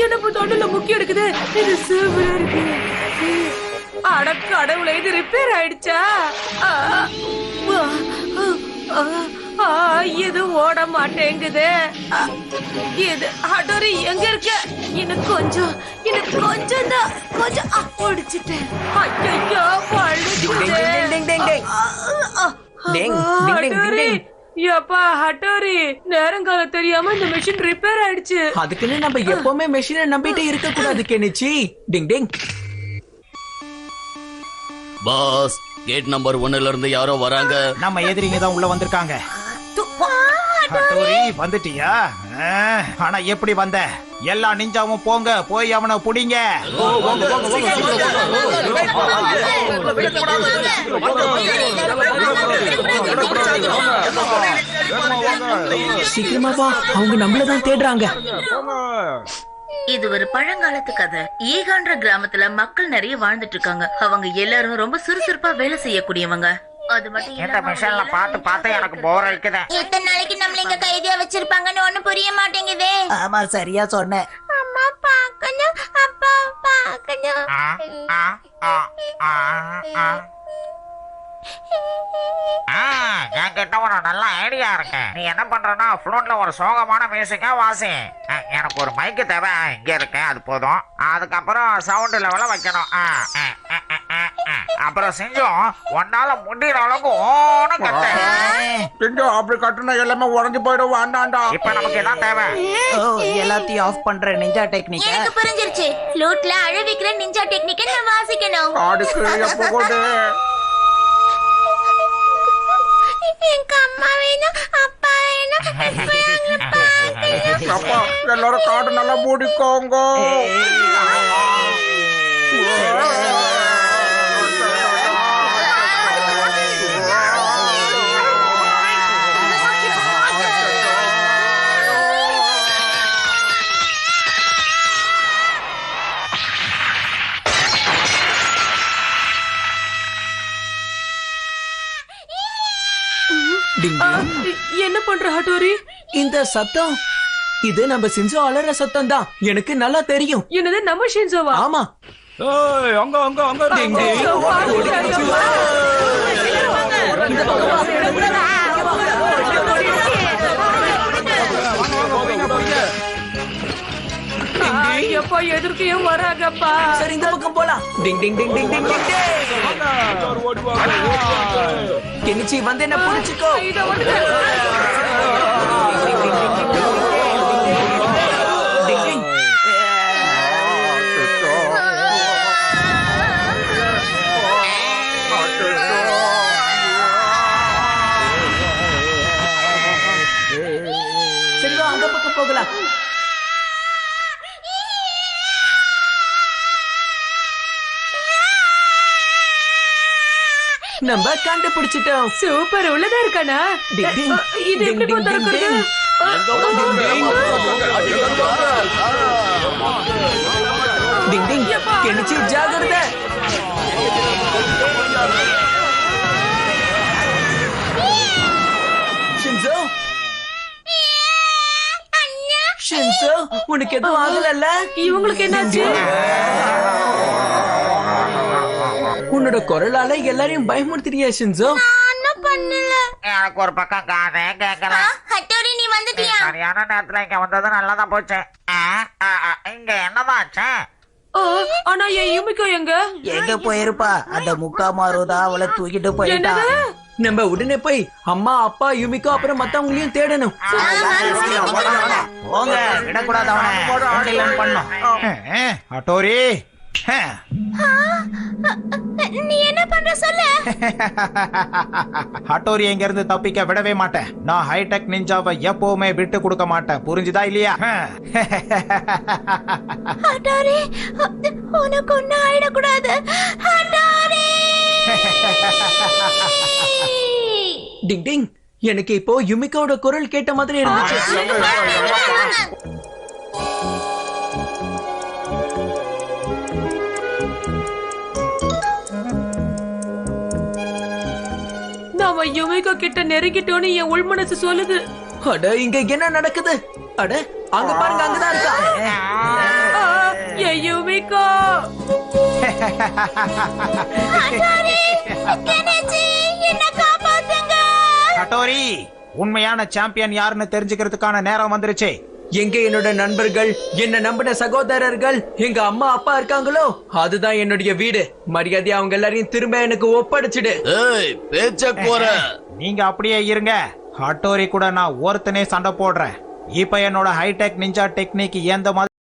எனக்கு தொண்டல முக்கிய எடுக்குது. இது சூப்பரா இருக்கு. அட கடவுளே, இது ரிப்பேர் ஆயிடுச்சா? இது ஓட மாட்டேங்குது. இது ஹட்டோரி எங்க இருக்க? எனக்கு கொஞ்சம் தான் கொஞ்சம் ஒடிச்சிட்டேன். ஐயோ எப்பா ஹட்டோரி, நேரங்காலம் தெரியாம இந்த மெஷின் ரிப்பேர் ஆயிடுச்சு. அதுக்குன்னு நம்ம எப்பவுமே மெஷினை நம்பிட்டு இருக்க கூடாது கெனிச்சி. டிங் டிங். பாஸ், கேட் நம்பர் 1ல இருந்து யாரோ வராங்க. நம்ம எதிரிங்க தான் உள்ள வந்திருக்காங்க. ஹட்டோரி வந்துட்டியா? ஆனா எப்படி வந்த? எல்லா நிஞ்சாவும் போங்க, போய் அவனை புடிங்க. சீக்கிரமா வா, அவங்க நம்மளதான் தேடுறாங்க. இது ஒரு பழங்காலத்து கதை. ஈகான்ற கிராமத்துல மக்கள் நிறைய வாழ்ந்துட்டு இருக்காங்க. அவங்க எல்லாரும் ரொம்ப சுறுசுறுப்பா வேலை செய்யக்கூடியவங்க. அது மட்டும் இந்த மிஷன்ல பார்த்து எனக்கு போர் அடிக்குது. எத்தனை நாளைக்கு நம்மள இங்க கைதியா வச்சிருப்பாங்கன்னு ஒண்ணு புரிய மாட்டேங்குதே. ஆமா, சரியா சொன்னேன். அம்மா பாக்கணும், அப்பா பாக்கணும். என்கிட்ட ஒரு நல்ல ஐடியா இருக்கு. நீ என்ன பண்றனா, ஃப்ளூட்ல ஒரு சோகமான மியூசிக்கா வாசி. எனக்கு ஒரு மைக்கு தேவை, இங்க இருக்கு, அது போதும். அதுக்கப்புறம் சவுண்ட் லெவல வைக்கணும். அப்புறம் செஞ்சோம் ஒன்னால முடிகிற அளவுக்கு ஓன கட்ட. செஞ்சோம் அப்படி கட்டுனா எல்லாமே உடஞ்சு போயிடும். வேண்டாண்டா, இப்ப நமக்கு எல்லாம் தேவை. எல்லாத்தையும் ஆஃப் பண்ற நிஞ்சா டெக்னிக் எனக்கு புரிஞ்சிருச்சு. ஃப்ளூட்ல அழவிக்கிற நிஞ்சா டெக்னிக்கை நான் வாசிக்கணும். அடுக்கு எப்போ கொண்டு எங்க அம்மா வேணும், அப்பா வேணும். அப்பா எல்லாரும் காடு நல்லா மூடிக்கோங்க. என்ன பண்ற ஹட்டோரி? இந்த சத்தம், இது நம்ம சின்சோ அலற சத்தம் தான். எனக்கு நல்லா தெரியும். என்னது, நம்ம ஷின்சோவா? ஆமா. டிங் டிங். எப்பா எதிர்க்கையும் வராங்கப்பா. சரி, இந்த பக்கம் போலாம். டிங் டிங் டிங் டிங் டிங் டிங். கெனிச்சி வந்து என்ன புடிச்சுக்கோ. சரி வா, அந்த பக்கம் போகலாம். நம்ம கண்டுபிடிச்சிட்டோம். சூப்பர், உள்ளதா இருக்கானா? இது எப்படி திறக்கிறது? டிங் டிங். கெனிச்சி ஜாகிரதை. ஷின்சோ, ஷின்சோ, உனக்கு எதுவும் ஆகலல்ல? இவங்களுக்கு என்னாச்சு? உன்னோட குரலால எல்லாரையும் பயமுறுத்துறியா ஷின்சோ? எனக்கு ஒரு பக்கம் காதே கேட்கல. ஹட்டோரி, நீ வந்துட்டியா? சரியான நேரத்துல இங்க வந்தது நல்லதா போச்சு. இங்க என்னதான் ஆச்சு? ஆனா என் யுமிகோ எங்க போயிருப்பா? அந்த முக்கா மாறுதா அவளை தூக்கிட்டு போயிட்டா. நம்ம உடனே போய் அம்மா, அப்பா, யுமிகோ அப்புறம் மத்தவங்களையும் தேடணும். போங்க, விடக்கூடாது அவனை. பண்ணும் ஹட்டோரி. நீ என்ன பண்ற சொல்லு. ஹட்டோரி எங்க இருந்து தப்பிக்க விடவே மாட்டேன். நான் ஹைடெக் நிஞ்சாவை எப்பவுமே விட்டு கொடுக்க மாட்டேன். புரிஞ்சுதா இல்லையா? ஹட்டோரி, உனக்கு ஒன்னும் ஆயிடக்கூடாது. ஹட்டோரி. டிங் டிங். எனக்கு இப்போ யுமிகோட குரல் கேட்ட மாதிரி இருந்துச்சு. நாம யுமிகோ கிட்ட நெருங்கிட்டோன்னு என் உள்மனசு சொல்லுது. அட, இங்க என்ன நடக்குது? அட அங்க பாருங்க, அங்கதான் இருக்கா. என் யுமிகோ. கட்டோரி, உண்மையான சாம்பியன் யாருன்னு தெரிஞ்சுக்கிறதுக்கான நேரம் வந்துருச்சு. எங்க என்னோட நண்பர்கள், என்ன நம்பின சகோதரர்கள், எங்க அம்மா அப்பா இருக்காங்களோ அதுதான் என்னுடைய வீடு. மரியாதையா அவங்க எல்லாரையும் திரும்ப எனக்கு ஒப்படைச்சிடு. ஏய், பேச்ச போற. நீங்க அப்படியே இருங்க. ஹட்டோரி கூட நான் ஒருத்தனே சண்டை போடுறேன். இப்ப என்னோட ஹைடெக் நிஞ்சா டெக்னிக் எந்த மாதிரி